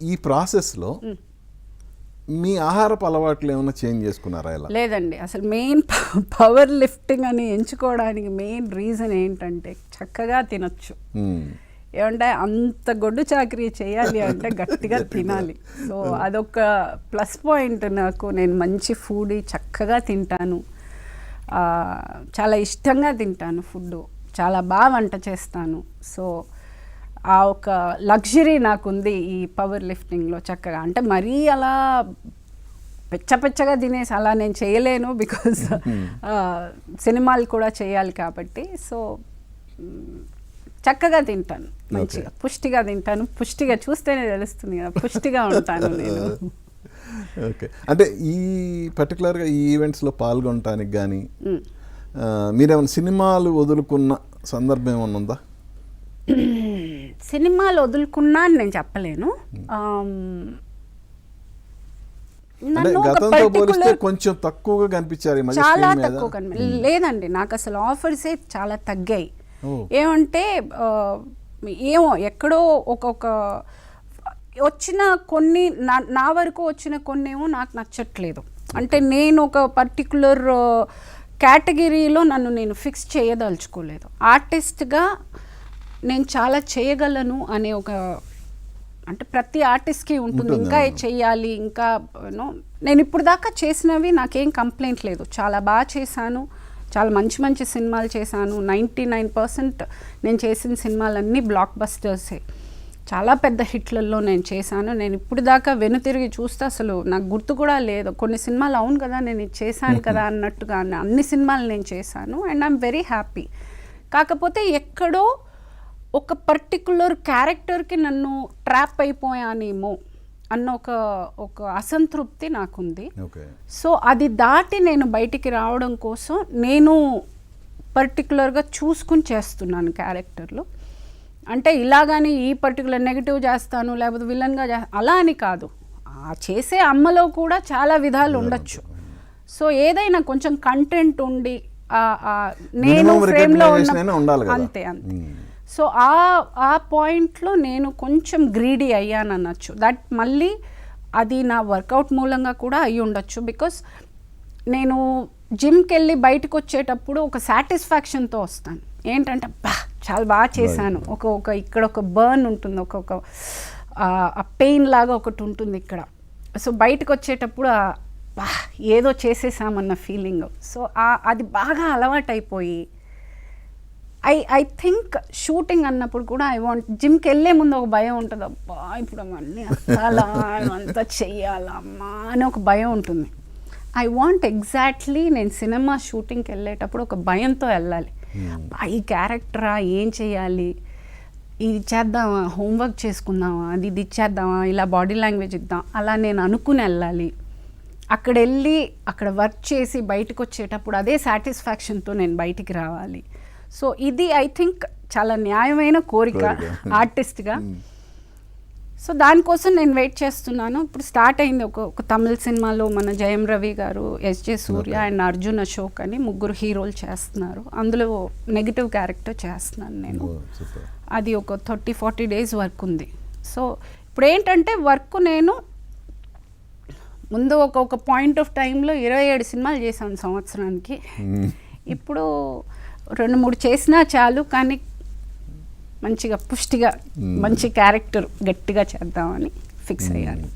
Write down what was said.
ఈ ప్రాసెస్లో మీ ఆహారపు అలవాట్లు ఏమైనా చేంజ్ చేసుకున్నారా? ఇలా లేదండి, అసలు మెయిన్ పవర్ లిఫ్టింగ్ అని ఎంచుకోవడానికి మెయిన్ రీజన్ ఏంటంటే చక్కగా తినొచ్చు. ఏమంటే అంత గొడ్డు చాకరీ చేయాలి అంటే గట్టిగా తినాలి. సో అదొక ప్లస్ పాయింట్ నాకు. నేను మంచి ఫుడ్ చక్కగా తింటాను, చాలా ఇష్టంగా తింటాను ఫుడ్, చాలా బాగా వంట చేస్తాను. సో ఆ ఒక లగ్జరీ నాకుంది ఈ పవర్ లిఫ్టింగ్లో చక్కగా. అంటే మరీ అలా పెచ్చగా తినేసి అలా నేను చేయలేను, బికాజ్ సినిమాలు కూడా చేయాలి కాబట్టి. సో చక్కగా తింటాను, మంచిగా పుష్టిగా తింటాను. పుష్టిగా చూస్తేనే తెలుస్తుంది కదా, పుష్టిగా ఉంటాను నేను. ఓకే, అంటే ఈ పర్టికులర్గా ఈ ఈవెంట్స్లో పాల్గొనటానికి కానీ మీరేమైనా సినిమాలు వదులుకున్న సందర్భం ఏమైనా ఉందా? సినిమాలు వదులుకున్నా అని నేను చెప్పలేను. గతంతో పోలిస్తే కొంచెం తక్కువగా కనిపించారు, చాలా తక్కువ లేదండి. నాకు అసలు ఆఫర్సే చాలా తగ్గాయి. ఏమంటే ఏమో ఎక్కడో ఒక్కొక్క వచ్చిన కొన్ని నా వరకు వచ్చిన కొన్ని ఏమో నాకు నచ్చట్లేదు. అంటే నేను ఒక పర్టికులర్ కేటగిరీలో నన్ను నేను ఫిక్స్ చేయదలుచుకోలేదు. ఆర్టిస్ట్గా నేను చాలా చేయగలను అనే ఒక, అంటే ప్రతి ఆర్టిస్ట్కి ఉంటుంది, ఇంకా చెయ్యాలి, ఇంకా నేను ఇప్పుడు దాకా చేసినవి నాకేం కంప్లైంట్ లేదు. చాలా బాగా చేశాను, చాలా మంచి సినిమాలు చేశాను. 99% నేను చేసిన సినిమాలన్నీ బ్లాక్ బస్టర్సే, చాలా పెద్ద హిట్లలో నేను చేశాను. నేను ఇప్పుడు దాకా వెనుతిరిగి చూస్తే అసలు నాకు గుర్తు కూడా లేదు. కొన్ని సినిమాలు అవును కదా నేను ఇది చేశాను కదా అన్నట్టుగా అన్ని సినిమాలు నేను చేశాను. And I'm very happy. కాకపోతే ఎక్కడో ఒక పర్టికులర్ క్యారెక్టర్కి నన్ను ట్రాప్ అయిపోయానేమో అన్న ఒక అసంతృప్తి నాకుంది. సో అది దాటి నేను బయటికి రావడం కోసం నేను పర్టికులర్గా చూసుకుని చేస్తున్నాను క్యారెక్టర్లో. అంటే ఇలాగాని ఈ పర్టికులర్ నెగిటివ్ చేస్తాను లేకపోతే విలన్గా అలా అని కాదు. చేసే అమ్మలో కూడా చాలా విధాలు ఉండొచ్చు. సో ఏదైనా కొంచెం కంటెంట్ ఉండి నేను ఫ్రేమ్లో ఉన్న అంతే. సో ఆ పాయింట్లో నేను కొంచెం గ్రీడీ అయ్యాను అనొచ్చు. దట్ మళ్ళీ అది నా వర్కౌట్ మూలంగా కూడా అయ్యి ఉండొచ్చు. బికాస్ నేను జిమ్కి వెళ్ళి బయటకు వచ్చేటప్పుడు ఒక సాటిస్ఫాక్షన్తో వస్తాను. ఏంటంటే చాలా బాగా చేశాను, ఒక ఇక్కడ ఒక బర్న్ ఉంటుంది, ఒక పెయిన్ లాగా ఒకటి ఉంటుంది ఇక్కడ. సో బయటకు వచ్చేటప్పుడు ఏదో చేసేసామన్న ఫీలింగ్. సో అది బాగా అలవాటైపోయి ఐ థింక్ షూటింగ్ అన్నప్పుడు కూడా ఐ వాంట్, జిమ్కి వెళ్ళే ముందు ఒక భయం ఉంటుంది, అబ్బా ఇప్పుడు అవన్నీ అలా అంతా చెయ్యాలమ్మా అని ఒక భయం ఉంటుంది. ఐ వాంట్ ఎగ్జాక్ట్లీ నేను సినిమా షూటింగ్కి వెళ్ళేటప్పుడు ఒక భయంతో వెళ్ళాలి. ఈ క్యారెక్టరా, ఏం చేయాలి, ఇది చేద్దామా, హోంవర్క్ చేసుకుందామా, అది ఇచ్చేద్దామా, ఇలా బాడీ లాంగ్వేజ్ ఇద్దాం, అలా నేను అనుకుని వెళ్ళాలి. అక్కడ వెళ్ళి అక్కడ వర్క్ చేసి బయటకు వచ్చేటప్పుడు అదే సాటిస్ఫాక్షన్తో నేను బయటికి రావాలి. సో ఇది ఐ థింక్ చాలా న్యాయమైన కోరిక ఆర్టిస్ట్గా. సో దానికోసం నేను వెయిట్ చేస్తున్నాను. ఇప్పుడు స్టార్ట్ అయింది ఒక తమిళ సినిమాలో మన జయం రవి గారు, SJ Surya and Arjun Ashok అని ముగ్గురు హీరోలు చేస్తున్నారు. అందులో నెగిటివ్ క్యారెక్టర్ చేస్తున్నాను నేను. అది ఒక 30-40 డేస్ వర్క్ ఉంది. సో ఇప్పుడు ఏంటంటే వర్క్ నేను ముందు ఒక పాయింట్ ఆఫ్ టైంలో 27 సినిమాలు చేశాను సంవత్సరానికి. ఇప్పుడు 2-3 చేసినా చాలు, కానీ మంచిగా పుష్టిగా మంచి క్యారెక్టర్ గట్టిగా చేద్దామని ఫిక్స్ అయ్యాను.